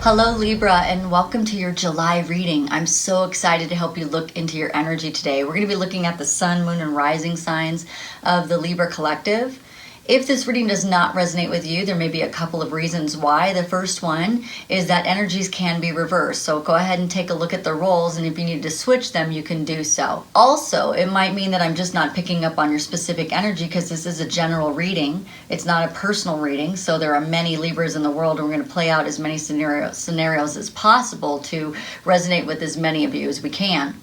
Hello Libra, and welcome to your July reading. I'm so excited to help you look into your energy today. We're going to be looking at the sun, moon, and rising signs of the Libra collective. If this reading does not resonate with you, there may be a couple of reasons why. The first one is that energies can be reversed. So go ahead and take a look at the roles, and if you need to switch them, you can do so. Also, it might mean that I'm just not picking up on your specific energy because this is a general reading. It's not a personal reading. So there are many Libras in the world, and we're going to play out as many scenarios as possible to resonate with as many of you as we can.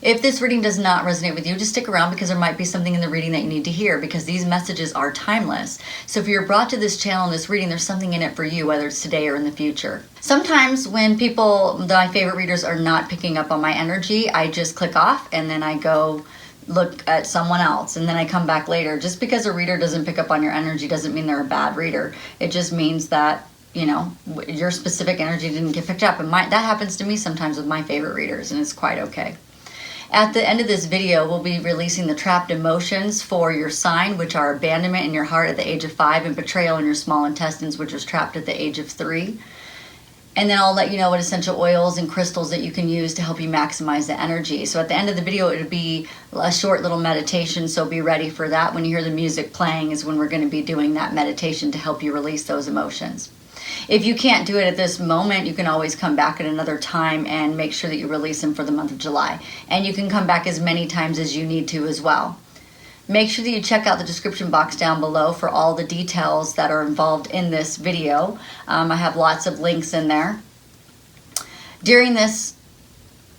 If this reading does not resonate with you, just stick around because there might be something in the reading that you need to hear, because these messages are timeless. So if you're brought to this channel in this reading, there's something in it for you, whether it's today or in the future. Sometimes when people, my favorite readers, are not picking up on my energy, I just click off and then I go look at someone else, and then I come back later. Just because a reader doesn't pick up on your energy doesn't mean they're a bad reader. It just means that, you know, your specific energy didn't get picked up. And that happens to me sometimes with my favorite readers, and it's quite okay. At the end of this video, we'll be releasing the trapped emotions for your sign, which are abandonment in your heart at the age of 5 and betrayal in your small intestines, which was trapped at the age of 3. And then I'll let you know what essential oils and crystals that you can use to help you maximize the energy. So at the end of the video, it'll be a short little meditation, so be ready for that. When you hear the music playing is when we're going to be doing that meditation to help you release those emotions. If you can't do it at this moment, you can always come back at another time and make sure that you release them for the month of July. And you can come back as many times as you need to as well. Make sure that you check out the description box down below for all the details that are involved in this video. I have lots of links in there. During this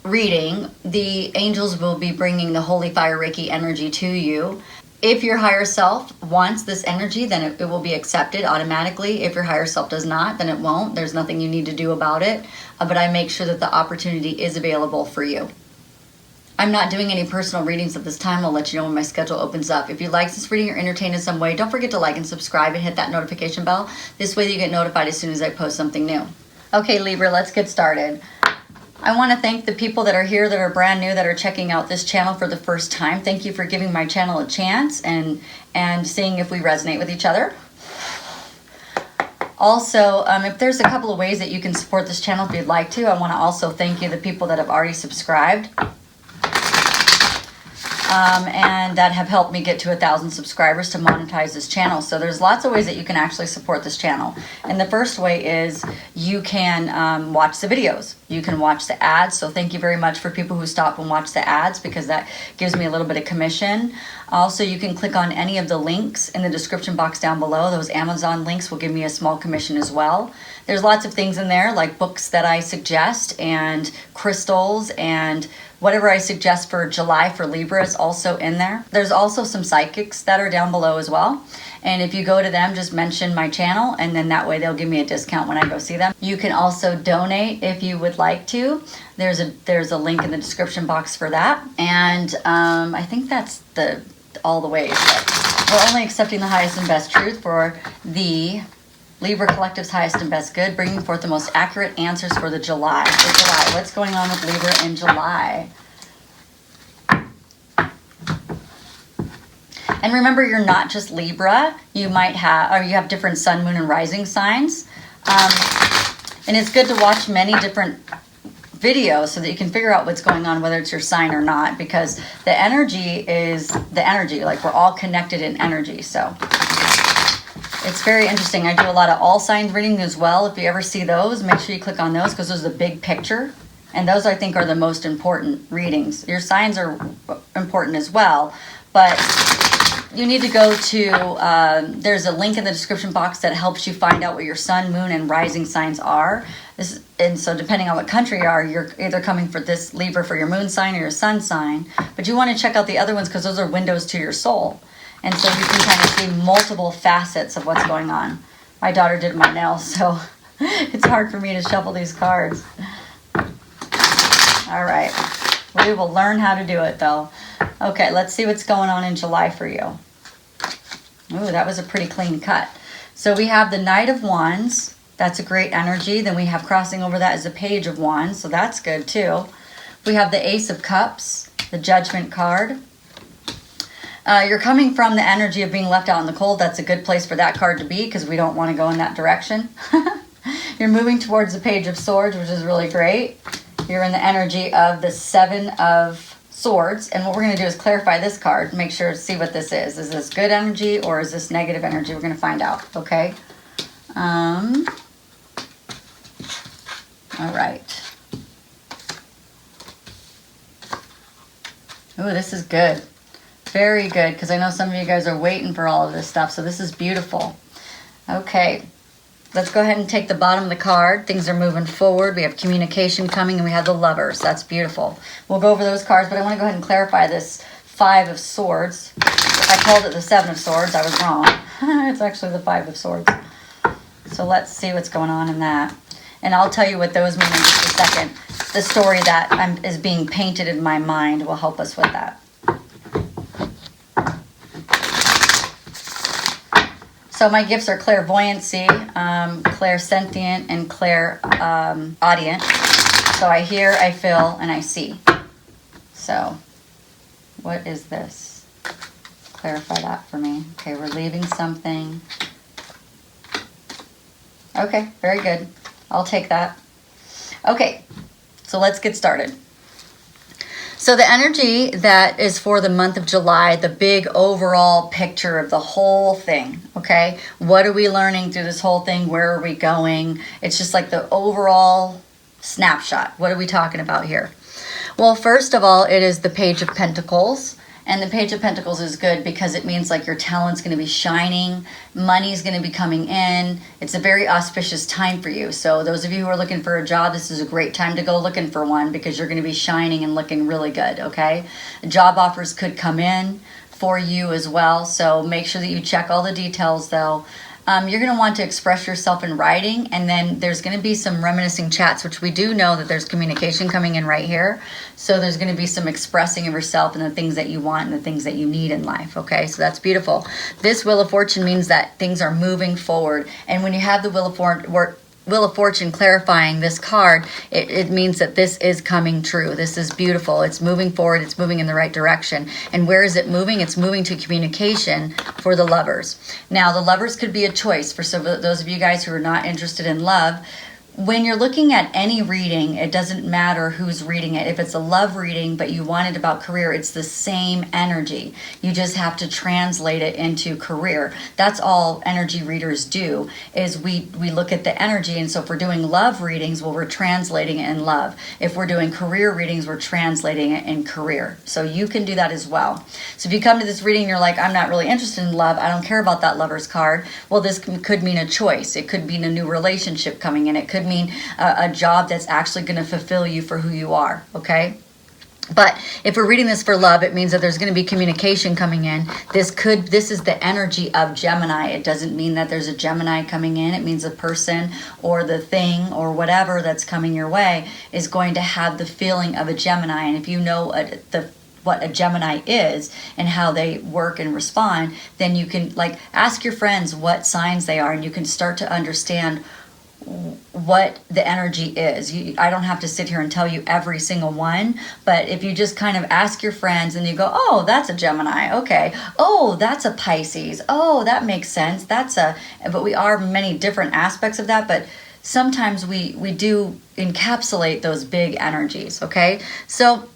reading, the angels will be bringing the Holy Fire Reiki energy to you. If your higher self wants this energy, then it will be accepted automatically. If your higher self does not, then it won't. There's nothing you need to do about it. But I make sure that the opportunity is available for you. I'm not doing any personal readings at this time. I'll let you know when my schedule opens up. If you like this reading or entertained in some way, don't forget to like and subscribe and hit that notification bell. This way you get notified as soon as I post something new. Okay, Libra, let's get started. I want to thank the people that are here that are brand new, that are checking out this channel for the first time. Thank you for giving my channel a chance and seeing if we resonate with each other. Also, if there's a couple of ways that you can support this channel if you'd like to, I want to also thank you, the people that have already subscribed. And that have helped me get to 1,000 subscribers to monetize this channel. So there's lots of ways that you can actually support this channel. And the first way is you can watch the videos. You can watch the ads. So thank you very much for people who stop and watch the ads, because that gives me a little bit of commission. Also, you can click on any of the links in the description box down below. Those Amazon links will give me a small commission as well. There's lots of things in there, like books that I suggest and crystals, and whatever I suggest for July for Libra is also in there. There's also some psychics that are down below as well. And if you go to them, just mention my channel, and then that way they'll give me a discount when I go see them. You can also donate if you would like to. There's a link in the description box for that. And I think that's all the ways. But we're only accepting the highest and best truth for the Libra Collective's highest and best good, bringing forth the most accurate answers for the July. What's going on with Libra in July? And remember, you're not just Libra. You might have, or you have different sun, moon, and rising signs. And it's good to watch many different videos so that you can figure out what's going on, whether it's your sign or not, because the energy is the energy. Like, we're all connected in energy. So it's very interesting. I do a lot of all signs reading as well. If you ever see those, make sure you click on those, because there's a big picture. And those, I think, are the most important readings. Your signs are important as well, but you need to go to, there's a link in the description box that helps you find out what your sun, moon, and rising signs are. And so depending on what country you are, you're either coming for this Libra for your moon sign or your sun sign. But you want to check out the other ones, because those are windows to your soul. And so you can kind of see multiple facets of what's going on. My daughter did my nails, so it's hard for me to shuffle these cards. All right. We will learn how to do it, though. Okay, let's see what's going on in July for you. Ooh, that was a pretty clean cut. So we have the Knight of Wands. That's a great energy. Then we have crossing over that is the Page of Wands, so that's good too. We have the Ace of Cups, the Judgment card. You're coming from the energy of being left out in the cold. That's a good place for that card to be, because we don't want to go in that direction. You're moving towards the Page of Swords, which is really great. You're in the energy of the Seven of Swords, and what we're going to do is clarify this card, make sure to see what this is. Is this good energy or is this negative energy? We're going to find out, okay? All right. Oh, this is good. Very good, because I know some of you guys are waiting for all of this stuff, so this is beautiful. Okay, let's go ahead and take the bottom of the card. Things are moving forward. We have communication coming, and we have the Lovers. That's beautiful. We'll go over those cards, but I want to go ahead and clarify this Five of Swords. I called it the Seven of Swords. I was wrong. It's actually the Five of Swords. So let's see what's going on in that. And I'll tell you what those mean in just a second. The story that is being painted in my mind will help us with that. So my gifts are clairvoyancy, clairsentient, and clairaudient. So I hear, I feel, and I see. So what is this? Clarify that for me. Okay, we're leaving something. Okay, very good. I'll take that. Okay, so let's get started. So the energy that is for the month of July, the big overall picture of the whole thing, okay? What are we learning through this whole thing? Where are we going? It's just like the overall snapshot. What are we talking about here? Well, first of all, it is the Page of Pentacles. And the Page of Pentacles is good because it means like your talent's going to be shining, money's going to be coming in. It's a very auspicious time for you. So those of you who are looking for a job, this is a great time to go looking for one because you're going to be shining and looking really good, okay? Job offers could come in for you as well. So make sure that you check all the details though. You're going to want to express yourself in writing, and then there's going to be some reminiscing chats, which we do know that there's communication coming in right here. So there's going to be some expressing of yourself and the things that you want and the things that you need in life, okay? So that's beautiful. This Wheel of Fortune means that things are moving forward, and when you have the Wheel of Fortune clarifying this card, it means that this is coming true. This is beautiful. It's moving forward. It's moving in the right direction. And where is it moving? It's moving to communication for the Lovers. Now, the Lovers could be a choice for some of those of you guys who are not interested in love. When you're looking at any reading, it doesn't matter who's reading it. If it's a love reading, but you want it about career, it's the same energy. You just have to translate it into career. That's all energy readers do, is we look at the energy. And so if we're doing love readings, well, we're translating it in love. If we're doing career readings, we're translating it in career. So you can do that as well. So if you come to this reading and you're like, I'm not really interested in love, I don't care about that Lover's card, well, this could mean a choice. It could mean a new relationship coming in. It could mean a job that's actually going to fulfill you for who you are, okay? But if we're reading this for love, it means that there's going to be communication coming in. This is the energy of Gemini. It doesn't mean that there's a Gemini coming in. It means a person or the thing or whatever that's coming your way is going to have the feeling of a Gemini. And if you know what a Gemini is and how they work and respond, then you can like ask your friends what signs they are, and you can start to understand what the energy is. I don't have to sit here and tell you every single one, but if you just kind of ask your friends and you go, oh, that's a Gemini, okay, oh, that's a Pisces, oh, that makes sense, but we are many different aspects of that, but sometimes we do encapsulate those big energies, okay? So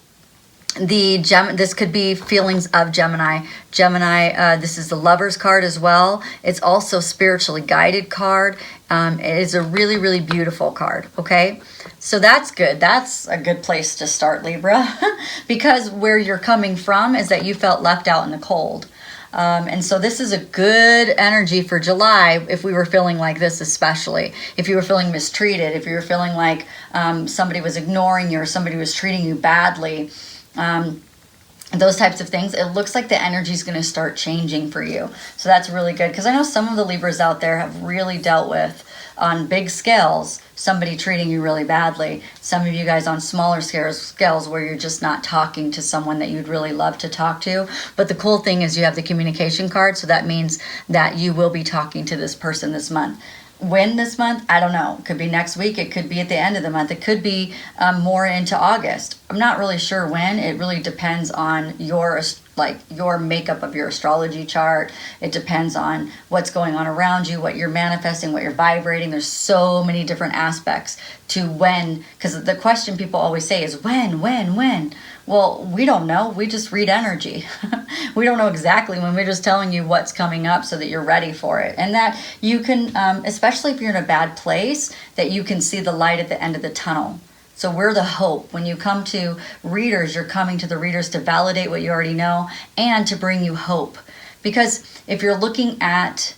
this could be feelings of Gemini. This is the Lover's card as well. It's also spiritually guided card. It is a really, really beautiful card, okay? So that's good. That's a good place to start, Libra, because where you're coming from is that you felt left out in the cold. And so this is a good energy for July if we were feeling like this, especially if you were feeling mistreated, if you were feeling like somebody was ignoring you or somebody was treating you badly. Those types of things, it looks like the energy is going to start changing for you. So that's really good, because I know some of the Libras out there have really dealt with, on big scales, somebody treating you really badly. Some of you guys on smaller scales where you're just not talking to someone that you'd really love to talk to. But the cool thing is you have the communication card, so that means that you will be talking to this person this month. When this month? I don't know. It could be next week. It could be at the end of the month. It could be more into August. I'm not really sure when. It really depends on your like your makeup of your astrology chart. It depends on what's going on around you, what you're manifesting, what you're vibrating. There's so many different aspects to when, because the question people always say is when? Well, we don't know. We just read energy. We don't know exactly when. We're just telling you what's coming up so that you're ready for it. And that you can, especially if you're in a bad place, that you can see the light at the end of the tunnel. So we're the hope. When you come to readers, you're coming to the readers to validate what you already know and to bring you hope. Because if you're looking at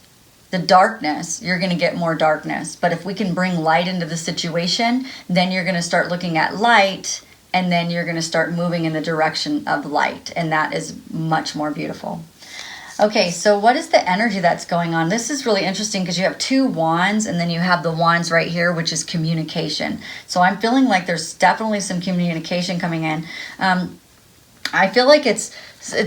the darkness, you're going to get more darkness. But if we can bring light into the situation, then you're going to start looking at light, and then you're going to start moving in the direction of light. And that is much more beautiful. Okay, so what is the energy that's going on? This is really interesting because you have 2 wands, and then you have the wands right here, which is communication. So I'm feeling like there's definitely some communication coming in. I feel like it's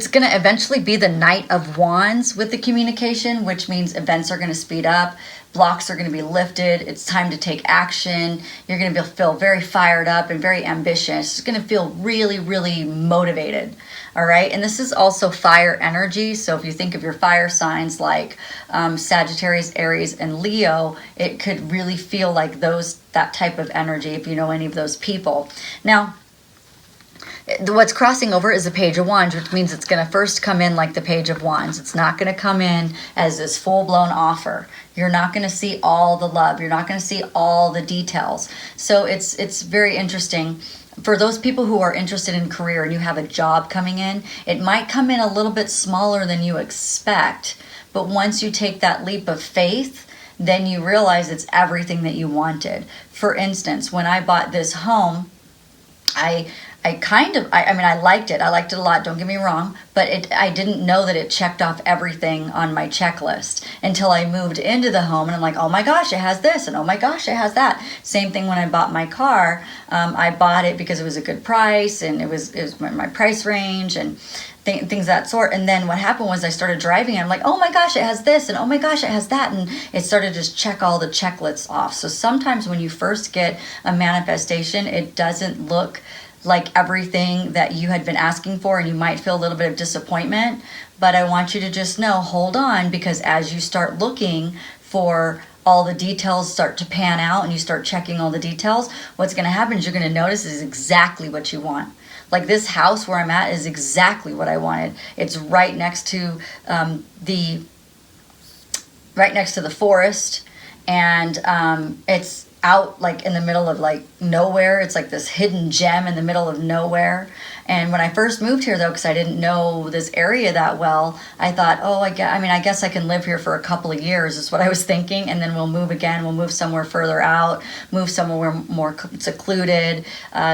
going to eventually be the Knight of Wands with the communication, which means events are going to speed up. Blocks are going to be lifted. It's time to take action. You're going to feel very fired up and very ambitious. It's going to feel really, really motivated. All right. And this is also fire energy. So if you think of your fire signs like Sagittarius, Aries, and Leo, it could really feel like that type of energy if you know any of those people. Now, what's crossing over is the Page of Wands, which means it's going to first come in like the Page of Wands. It's not going to come in as this full-blown offer. You're not going to see all the love. You're not going to see all the details. So it's very interesting. For those people who are interested in career and you have a job coming in, it might come in a little bit smaller than you expect. But once you take that leap of faith, then you realize it's everything that you wanted. For instance, when I bought this home, I liked it. I liked it a lot, don't get me wrong, but I didn't know that it checked off everything on my checklist until I moved into the home, and I'm like, oh my gosh, it has this, and oh my gosh, it has that. Same thing when I bought my car. I bought it because it was a good price, and it was my price range, and things of that sort. And then what happened was I started driving, and I'm like, oh my gosh, it has this, and oh my gosh, it has that, and it started to just check all the checklists off. So sometimes when you first get a manifestation, it doesn't look like everything that you had been asking for, and you might feel a little bit of disappointment. But I want you to just know, hold on, because as you start looking for all the details start to pan out and you start checking all the details, what's going to happen is you're going to notice is exactly what you want. Like this house where I'm at is exactly what I wanted. It's right next to the forest, and it's out like in the middle of like nowhere. It's like this hidden gem in the middle of nowhere. And when I first moved here though, because I didn't know this area that well, I thought, I guess I can live here for a couple of years is what I was thinking, and then we'll move again. We'll move somewhere further out, move somewhere more secluded,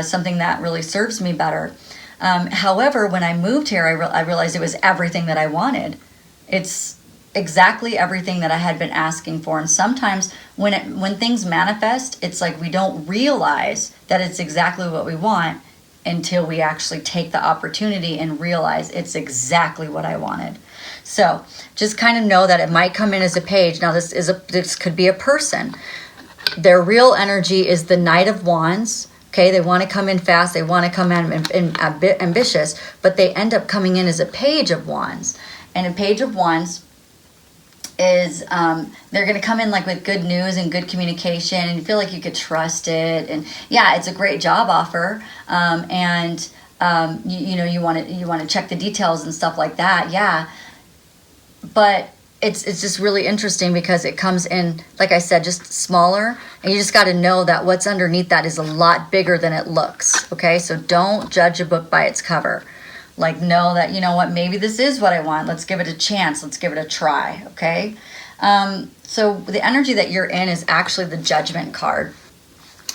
something that really serves me better. However, when I moved here, I realized it was everything that I wanted. It's exactly everything that I had been asking for. And sometimes when things manifest, it's like we don't realize that it's exactly what we want until we actually take the opportunity and realize it's exactly what I wanted. So just kind of know that it might come in as a page. Now this could be a person. Their real energy is the Knight of Wands. Okay, they want to come in fast, they want to come in a bit ambitious, but they end up coming in as a Page of Wands. And a Page of Wands is they're going to come in like with good news and good communication, and you feel like you could trust it, and yeah, it's a great job offer, and you want to check the details and stuff like that, yeah, but it's just really interesting because it comes in, like I said, just smaller, and you just got to know that what's underneath that is a lot bigger than it looks. Okay, so don't judge a book by its cover. Like, know that, you know what, maybe this is what I want. Let's give it a chance. Let's give it a try, okay? So the energy that you're in is actually the Judgment card.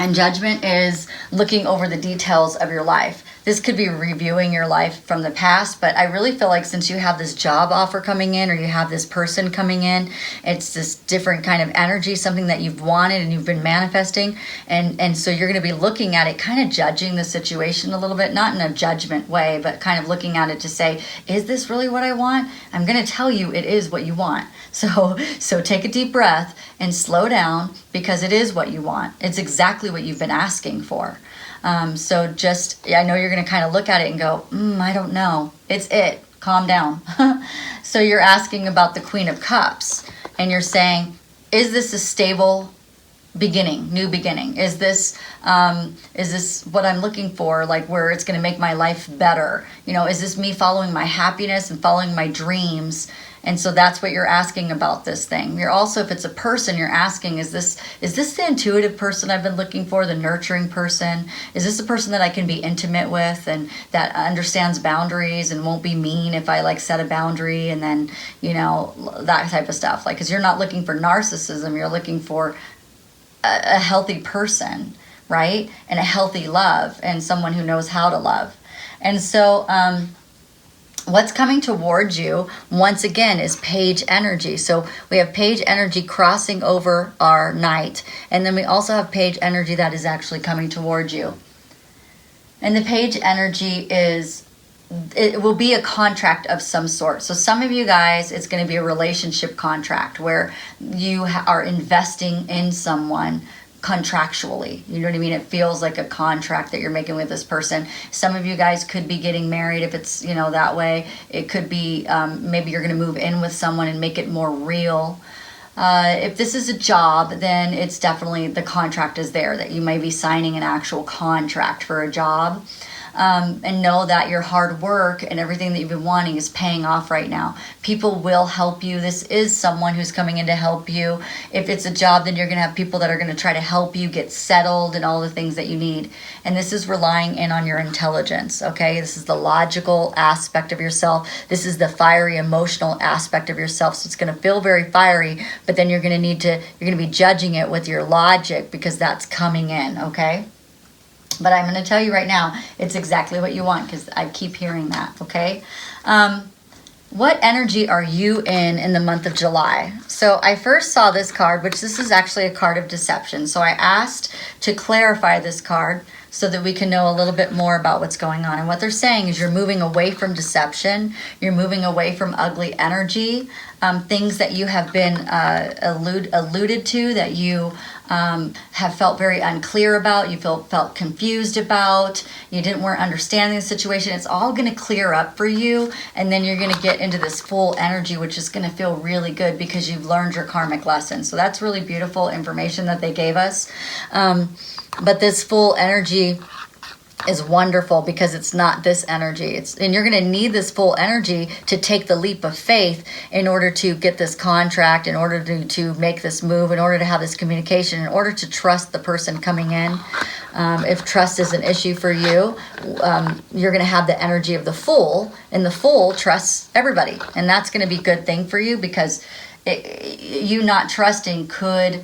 And Judgment is looking over the details of your life. This could be reviewing your life from the past, but I really feel like since you have this job offer coming in, or you have this person coming in, it's this different kind of energy, something that you've wanted and you've been manifesting. And so you're going to be looking at it, kind of judging the situation a little bit, not in a judgment way, but kind of looking at it to say, is this really what I want? I'm going to tell you it is what you want. So take a deep breath and slow down, because it is what you want. It's exactly what you've been asking for. I know you're going to kind of look at it and go, I don't know. It's it. calm down. So you're asking about the Queen of Cups, and you're saying, is this a stable beginning, new beginning? Is this what I'm looking for, like where it's going to make my life better? You know, is this me following my happiness and following my dreams? And so that's what you're asking about this thing. You're also, if it's a person, you're asking, is this the intuitive person I've been looking for, the nurturing person? Is this a person that I can be intimate with and that understands boundaries and won't be mean if I like set a boundary, and then, you know, that type of stuff? Like, because you're not looking for narcissism, you're looking for a healthy person, right? And a healthy love, and someone who knows how to love. And so, what's coming towards you, once again, is page energy. So we have page energy crossing over our night. And then we also have page energy that is actually coming towards you. And the page energy it will be a contract of some sort. So some of you guys, it's going to be a relationship contract where you are investing in someone contractually. You know what I mean? It feels like a contract that you're making with this person. Some of you guys could be getting married if it's, you know, that way. It could be maybe you're going to move in with someone and make it more real. If this is a job, then it's definitely, the contract is there, that you may be signing an actual contract for a job. And know that your hard work and everything that you've been wanting is paying off right now. People will help you. This is someone who's coming in to help you. If it's a job, then you're going to have people that are going to try to help you get settled and all the things that you need. And this is relying in on your intelligence, okay? This is the logical aspect of yourself. This is the fiery, emotional aspect of yourself. So it's going to feel very fiery, but then you're going to be judging it with your logic, because that's coming in, okay? But I'm going to tell you right now, it's exactly what you want, because I keep hearing that, okay? What energy are you in the month of July? So I first saw this card, which this is actually a card of deception. So I asked to clarify this card so that we can know a little bit more about what's going on. And what they're saying is you're moving away from deception. You're moving away from ugly energy, things that you have been alluded to, that you have felt very unclear about, you felt confused about, you weren't understanding the situation. It's all going to clear up for you, and then you're going to get into this full energy, which is going to feel really good because you've learned your karmic lesson. So that's really beautiful information that they gave us. But this full energy is wonderful because it's not this energy. And you're going to need this full energy to take the leap of faith in order to get this contract, in order to make this move, in order to have this communication, in order to trust the person coming in. If trust is an issue for you, you're going to have the energy of the Fool, and the Fool trusts everybody. And that's going to be a good thing for you, because you not trusting could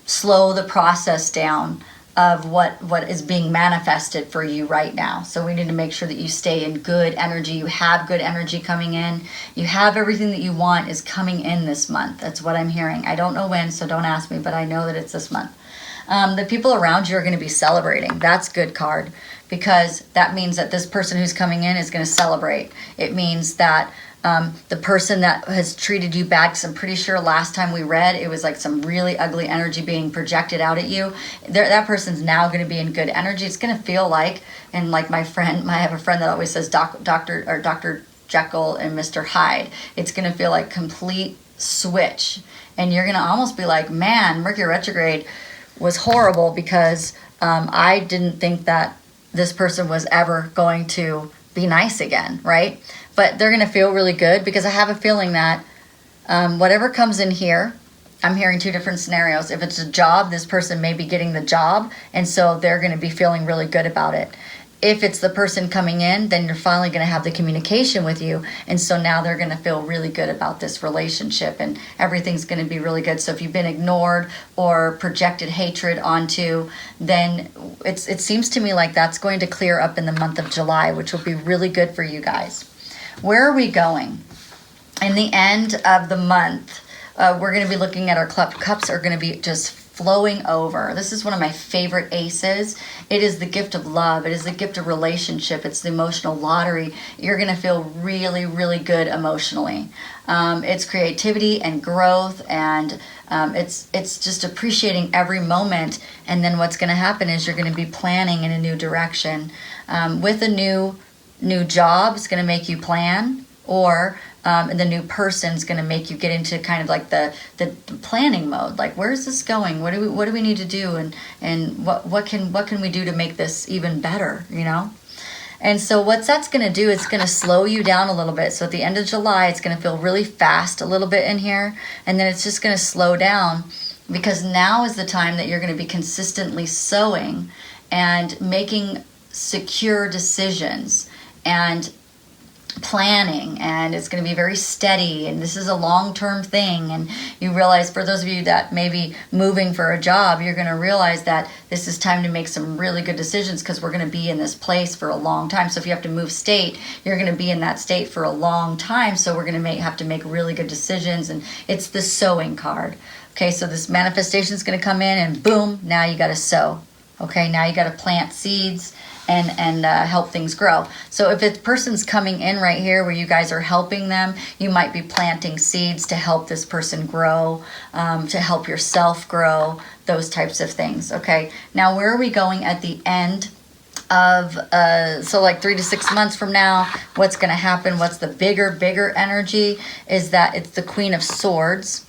slow the process down of what is being manifested for you right now. So we need to make sure that you stay in good energy. You have good energy coming in. You have everything that you want is coming in this month. That's what I'm hearing. I don't know when, so don't ask me, but I know that it's this month. The people around you are going to be celebrating. That's good card, because that means that this person who's coming in is going to celebrate. It means that the person that has treated you bad, because I'm pretty sure last time we read, it was like some really ugly energy being projected out at you. That person's now going to be in good energy. It's going to feel like, and like I have a friend that always says Dr. Jekyll and Mr. Hyde. It's going to feel like complete switch. And you're going to almost be like, man, Mercury retrograde was horrible, because I didn't think that this person was ever going to be nice again, right? But they're going to feel really good, because I have a feeling that whatever comes in here, I'm hearing two different scenarios. If it's a job, this person may be getting the job, and so they're going to be feeling really good about it. If it's the person coming in, then you're finally going to have the communication with you, and so now they're going to feel really good about this relationship, and everything's going to be really good. So if you've been ignored or projected hatred onto, then it seems to me like that's going to clear up in the month of July, which will be really good for you guys. Where are we going? In the end of the month, we're going to be looking at our cups are going to be just flowing over. This is one of my favorite aces. It is the gift of love. It is the gift of relationship. It's the emotional lottery. You're going to feel really, really good emotionally. It's creativity and growth, and it's just appreciating every moment. And then what's going to happen is you're going to be planning in a new direction. With a new job, it's going to make you plan. or the new person's going to make you get into kind of like the planning mode. Like, where's this going? What do we need to do? And what can we do to make this even better, you know? And so what that's going to do, it's going to slow you down a little bit. So at the end of July, it's going to feel really fast a little bit in here. And then it's just going to slow down, because now is the time that you're going to be consistently sowing and making secure decisions and planning, and it's going to be very steady, and this is a long-term thing. And you realize, for those of you that may be moving for a job, you're going to realize that this is time to make some really good decisions, because we're going to be in this place for a long time. So if you have to move state, you're going to be in that state for a long time, so we're going to have to make really good decisions. And it's the sowing card. Okay, so this manifestation is going to come in, and boom, now you got to sow. Okay, now you got to plant seeds and help things grow. So if a person's coming in right here where you guys are helping them, you might be planting seeds to help this person grow, to help yourself grow, those types of things. Okay, now where are we going at the end of, so like 3 to 6 months from now, what's going to happen? What's the bigger energy is that it's the Queen of Swords.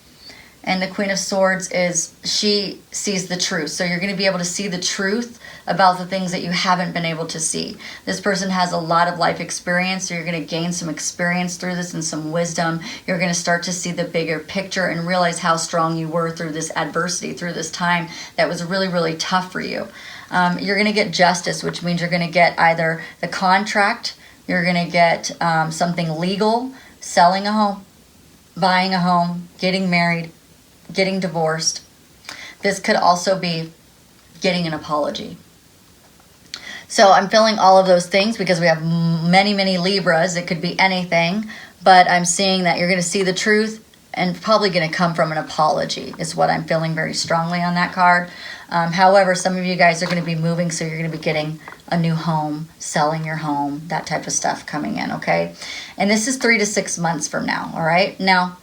And the Queen of Swords is, she sees the truth. So you're going to be able to see the truth about the things that you haven't been able to see. This person has a lot of life experience, so you're going to gain some experience through this and some wisdom. You're going to start to see the bigger picture and realize how strong you were through this adversity, through this time that was really, really tough for you. You're going to get justice, which means you're going to get either the contract, you're going to get something legal, selling a home, buying a home, getting married, getting divorced. This could also be getting an apology. So I'm feeling all of those things because we have many Libras. It could be anything, but I'm seeing that you're going to see the truth and probably going to come from an apology is what I'm feeling very strongly on that card. However, some of you guys are going to be moving, so you're going to be getting a new home, selling your home, that type of stuff coming in, okay? And this is 3 to 6 months from now, all right? Now,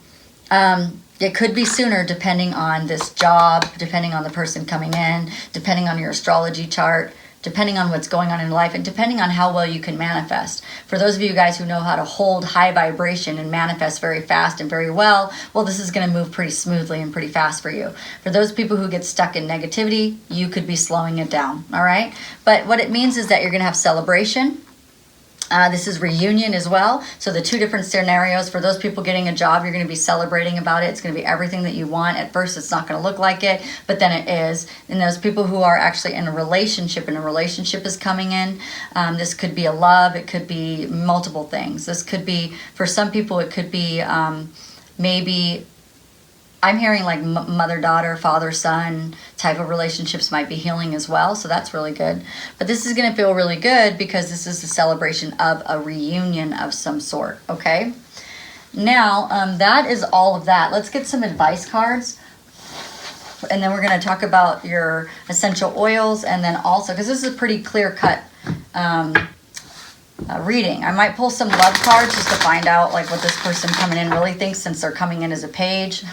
it could be sooner depending on this job, depending on the person coming in, depending on your astrology chart, depending on what's going on in life, and depending on how well you can manifest. For those of you guys who know how to hold high vibration and manifest very fast and very well, this is going to move pretty smoothly and pretty fast for you. For those people who get stuck in negativity, you could be slowing it down, all right? But what it means is that you're going to have celebration. This is reunion as well. So the two different scenarios, for those people getting a job, you're going to be celebrating about it. It's going to be everything that you want. At first, it's not going to look like it, but then it is. And those people who are actually in a relationship, and a relationship is coming in, this could be a love. It could be multiple things. This could be, for some people, it could be maybe, I'm hearing like mother-daughter, father-son type of relationships might be healing as well. So that's really good. But this is going to feel really good because this is a celebration of a reunion of some sort. Okay. Now, that is all of that. Let's get some advice cards. And then we're going to talk about your essential oils. And then also, because this is a pretty clear-cut reading. I might pull some love cards just to find out like what this person coming in really thinks, since they're coming in as a page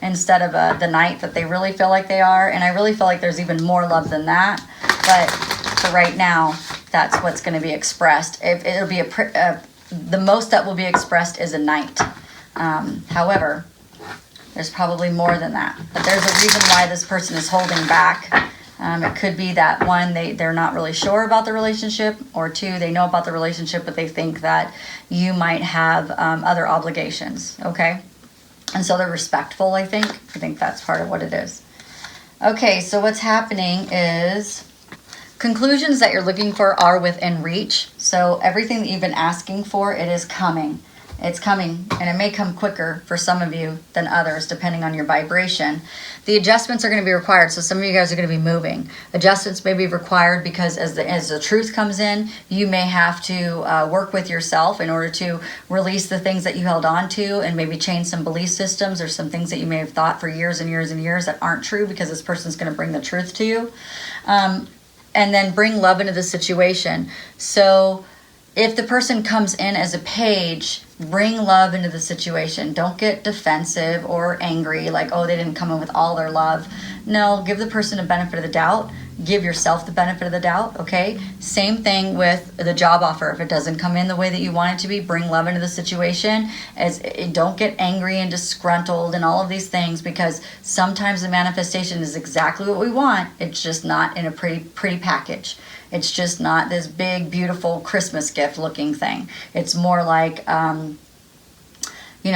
instead of the knight that they really feel like they are. And I really feel like there's even more love than that. But for right now, that's what's going to be expressed. It'll be the most that will be expressed is a knight. However, there's probably more than that. But there's a reason why this person is holding back. It could be that one, they're not really sure about the relationship, or two, they know about the relationship, but they think that you might have other obligations, okay? And so they're respectful, I think. I think that's part of what it is. Okay, so what's happening is conclusions that you're looking for are within reach. So everything that you've been asking for, it is coming. It's coming, and it may come quicker for some of you than others, depending on your vibration. The adjustments are going to be required, so some of you guys are going to be moving. Adjustments may be required because as the truth comes in, you may have to work with yourself in order to release the things that you held on to, and maybe change some belief systems or some things that you may have thought for years and years and years that aren't true, because this person's going to bring the truth to you. And then bring love into the situation. So if the person comes in as a page, bring love into the situation. Don't get defensive or angry, like, oh, they didn't come in with all their love. No, give the person a benefit of the doubt. give yourself the benefit of the doubt, okay? Same thing with the job offer. If it doesn't come in the way that you want it to be, bring love into the situation. Don't get angry and disgruntled and all of these things, because sometimes the manifestation is exactly what we want. It's just not in a pretty package. It's just not this big, beautiful Christmas gift looking thing. It's more like,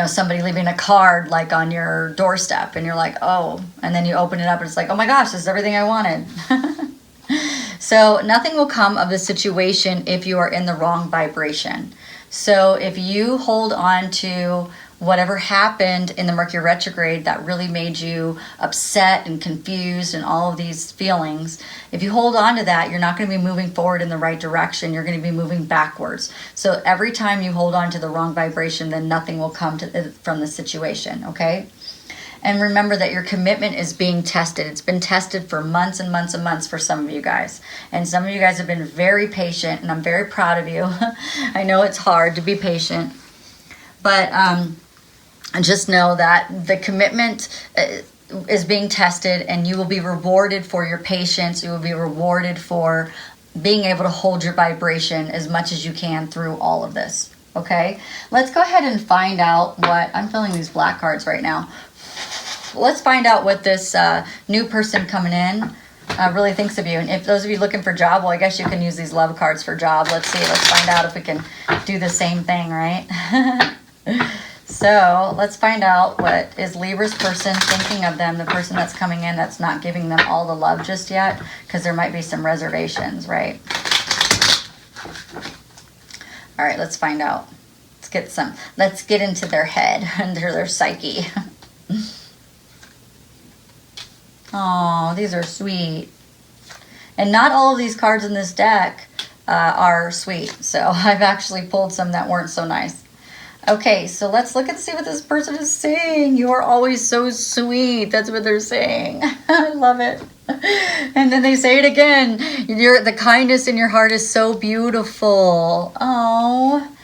somebody leaving a card like on your doorstep, and you're like, oh, and then you open it up and it's like, oh my gosh, this is everything I wanted. So nothing will come of the situation if you are in the wrong vibration. So if you hold on to whatever happened in the Mercury retrograde that really made you upset and confused and all of these feelings, if you hold on to that, you're not going to be moving forward in the right direction. You're going to be moving backwards. So every time you hold on to the wrong vibration, then nothing will come from the situation, okay? And remember that your commitment is being tested. It's been tested for months and months and months for some of you guys. And some of you guys have been very patient, and I'm very proud of you. I know it's hard to be patient, but just know that the commitment is being tested, and you will be rewarded for your patience. You will be rewarded for being able to hold your vibration as much as you can through all of this. Okay, let's go ahead and find out what, I'm filling these black cards right now. Let's find out what this new person coming in really thinks of you. And if those of you looking for job, well, I guess you can use these love cards for job. Let's see, let's find out if we can do the same thing, right? So let's find out what is Libra's person thinking of them, the person that's coming in that's not giving them all the love just yet, because there might be some reservations, right? All right, let's find out. Let's get into their head, into their psyche. Oh, these are sweet. And not all of these cards in this deck are sweet. So I've actually pulled some that weren't so nice. Okay, so let's look and see what this person is saying. You are always so sweet. That's what they're saying. I love it. And then they say it again. The kindness in your heart is so beautiful. Oh,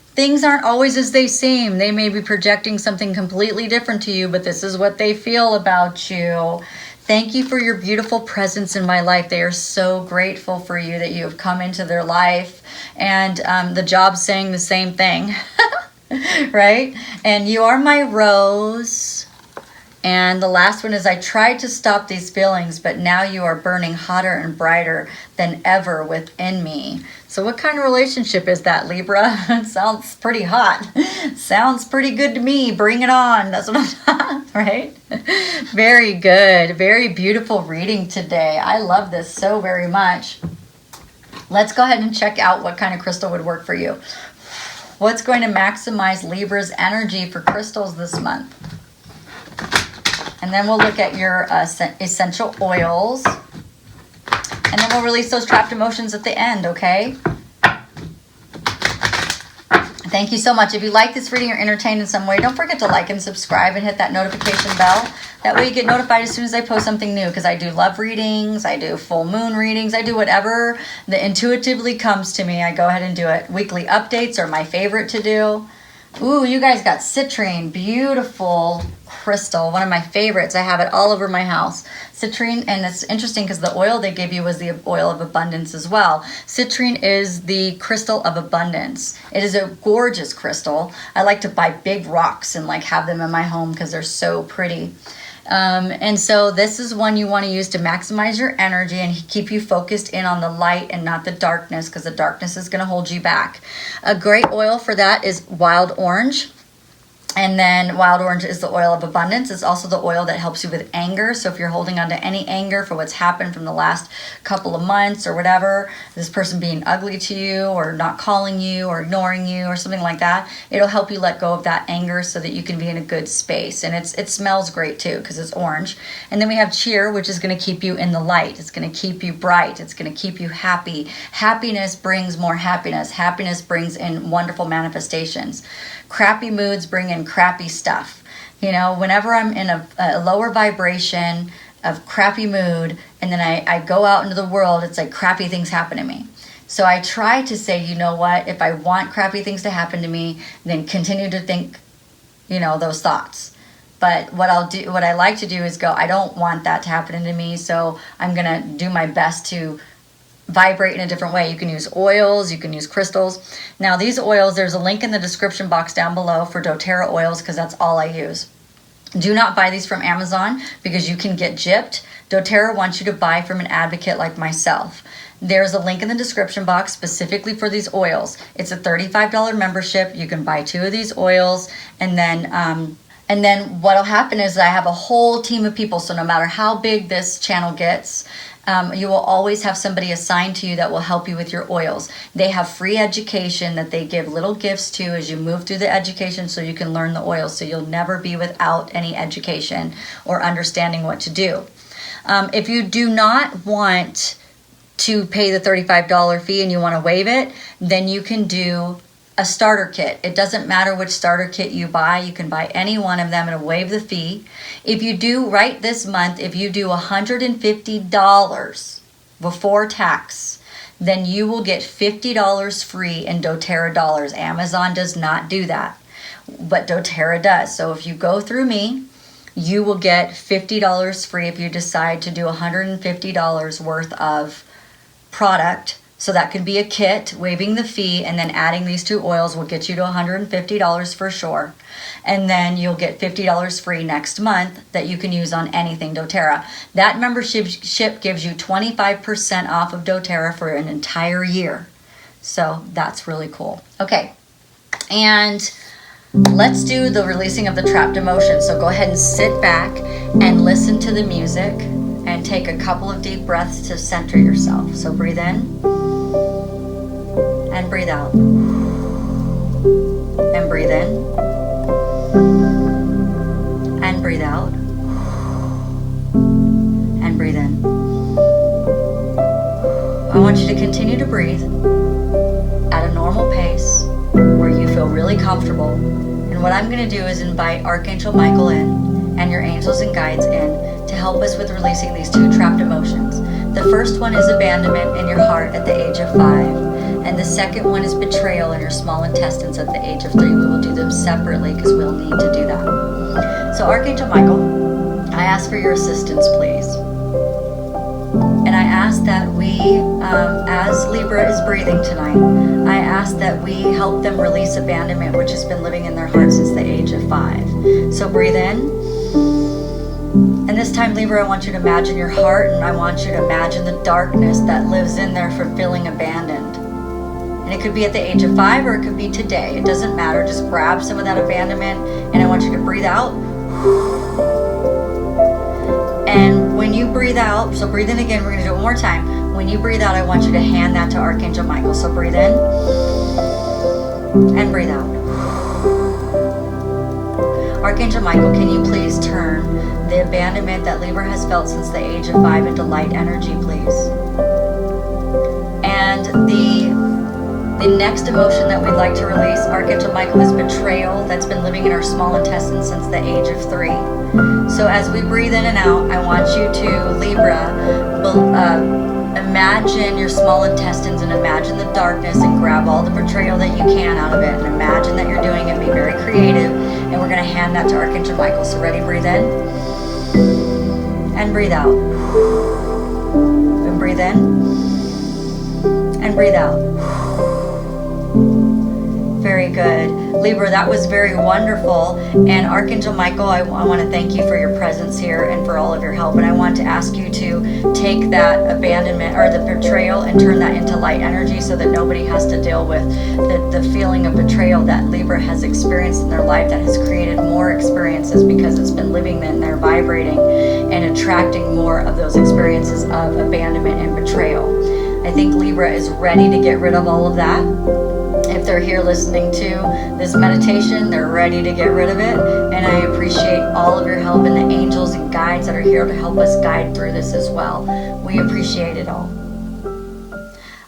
things aren't always as they seem. They may be projecting something completely different to you, but this is what they feel about you. Thank you for your beautiful presence in my life. They are so grateful for you that you have come into their life. And the job's saying the same thing. Right? And you are my rose. And the last one is, I tried to stop these feelings, but now you are burning hotter and brighter than ever within me. So what kind of relationship is that, Libra? It sounds pretty hot. Sounds pretty good to me. Bring it on. That's what I'm right? Very good. Very beautiful reading today. I love this so very much. Let's go ahead and check out what kind of crystal would work for you. What's going to maximize Libra's energy for crystals this month? And then we'll look at your essential oils. And then we'll release those trapped emotions at the end, okay? Thank you so much. If you like this reading or entertained in some way, don't forget to like and subscribe and hit that notification bell. That way you get notified as soon as I post something new, because I do love readings, I do full moon readings, I do whatever that intuitively comes to me. I go ahead and do it. Weekly updates are my favorite to do. Ooh, you guys got citrine, beautiful crystal, one of my favorites. I have it all over my house. Citrine, and it's interesting because the oil they gave you was the oil of abundance as well. Citrine is the crystal of abundance. It is a gorgeous crystal. I like to buy big rocks and like have them in my home because they're so pretty. And so this is one you want to use to maximize your energy and keep you focused in on the light and not the darkness, because the darkness is going to hold you back. A great oil for that is wild orange. And then wild orange is the oil of abundance. It's also the oil that helps you with anger. So if you're holding on to any anger for what's happened from the last couple of months or whatever, this person being ugly to you or not calling you or ignoring you or something like that, it'll help you let go of that anger so that you can be in a good space. And it smells great too because it's orange. And then we have cheer, which is going to keep you in the light. It's going to keep you bright. It's going to keep you happy. Happiness brings more happiness. Happiness brings in wonderful manifestations. Crappy moods bring in crappy stuff. You know, whenever I'm in a lower vibration of crappy mood, and then I go out into the world, it's like crappy things happen to me. So I try to say, you know what, if I want crappy things to happen to me, then continue to think, you know, those thoughts. But what I like to do is go, I don't want that to happen to me, so I'm gonna do my best to vibrate in a different way. You can use oils, you can use crystals. Now these oils, there's a link in the description box down below for doTERRA oils, because that's all I use. Do not buy these from Amazon because you can get gypped. doTERRA wants you to buy from an advocate like myself. There's a link in the description box specifically for these oils. It's a $35 membership. You can buy 2 of these oils, and then what'll happen is I have a whole team of people. So no matter how big this channel gets, you will always have somebody assigned to you that will help you with your oils. They have free education that they give little gifts to as you move through the education, so you can learn the oils. So you'll never be without any education or understanding what to do. If you do not want to pay the $35 fee and you want to waive it, then you can do a starter kit. It doesn't matter which starter kit you buy. You can buy any one of them and waive the fee. If you do, right this month, if you do $150 before tax, then you will get $50 free in doTERRA dollars. Amazon does not do that, but doTERRA does. So if you go through me, you will get $50 free if you decide to do $150 worth of product. So that could be a kit, waiving the fee, and then adding these 2 oils will get you to $150 for sure. And then you'll get $50 free next month that you can use on anything doTERRA. That membership gives you 25% off of doTERRA for an entire year. So that's really cool. Okay, and let's do the releasing of the trapped emotions. So go ahead and sit back and listen to the music and take a couple of deep breaths to center yourself. So breathe in and breathe out, and breathe in and breathe out, and breathe in. I want you to continue to breathe at a normal pace where you feel really comfortable. And what I'm going to do is invite Archangel Michael in and your angels and guides in to help us with releasing these 2 trapped emotions. The first one is abandonment in your heart at the age of 5. And the second one is betrayal in your small intestines at the age of 3. We will do them separately because we'll need to do that. So Archangel Michael, I ask for your assistance, please. And I ask that we, as Libra is breathing tonight, I ask that we help them release abandonment, which has been living in their heart since the age of 5. So breathe in. And this time, Libra, I want you to imagine your heart, and I want you to imagine the darkness that lives in there for feeling abandoned. And it could be at the age of 5 or it could be today. It doesn't matter. Just grab some of that abandonment, and I want you to breathe out. And when you breathe out, so breathe in again, we're going to do it one more time. When you breathe out, I want you to hand that to Archangel Michael. So breathe in and breathe out. Archangel Michael, can you please turn the abandonment that Libra has felt since the age of 5 into light energy, please? And the next emotion that we'd like to release, Archangel Michael, is betrayal that's been living in our small intestine since the age of 3. So as we breathe in and out, I want you to, Libra, imagine your small intestines and imagine the darkness and grab all the betrayal that you can out of it, and imagine that you're doing it. Be very creative, and we're going to hand that to Archangel Michael. So ready? Breathe in and breathe out, and breathe in and breathe out. Very good. Libra, that was very wonderful. And Archangel Michael, I want to thank you for your presence here and for all of your help. And I want to ask you to take that abandonment or the betrayal and turn that into light energy so that nobody has to deal with the feeling of betrayal that Libra has experienced in their life, that has created more experiences because it's been living in there, vibrating and attracting more of those experiences of abandonment and betrayal. I think Libra is ready to get rid of all of that. If they're here listening to this meditation, they're ready to get rid of it. And I appreciate all of your help and the angels and guides that are here to help us guide through this as well. We appreciate it all.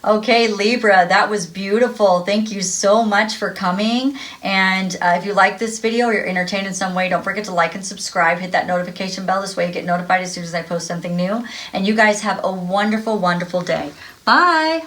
Okay, Libra, that was beautiful. Thank you so much for coming. And if you like this video or you're entertained in some way, don't forget to like and subscribe. Hit that notification bell. This way you get notified as soon as I post something new. And you guys have a wonderful, wonderful day. Bye.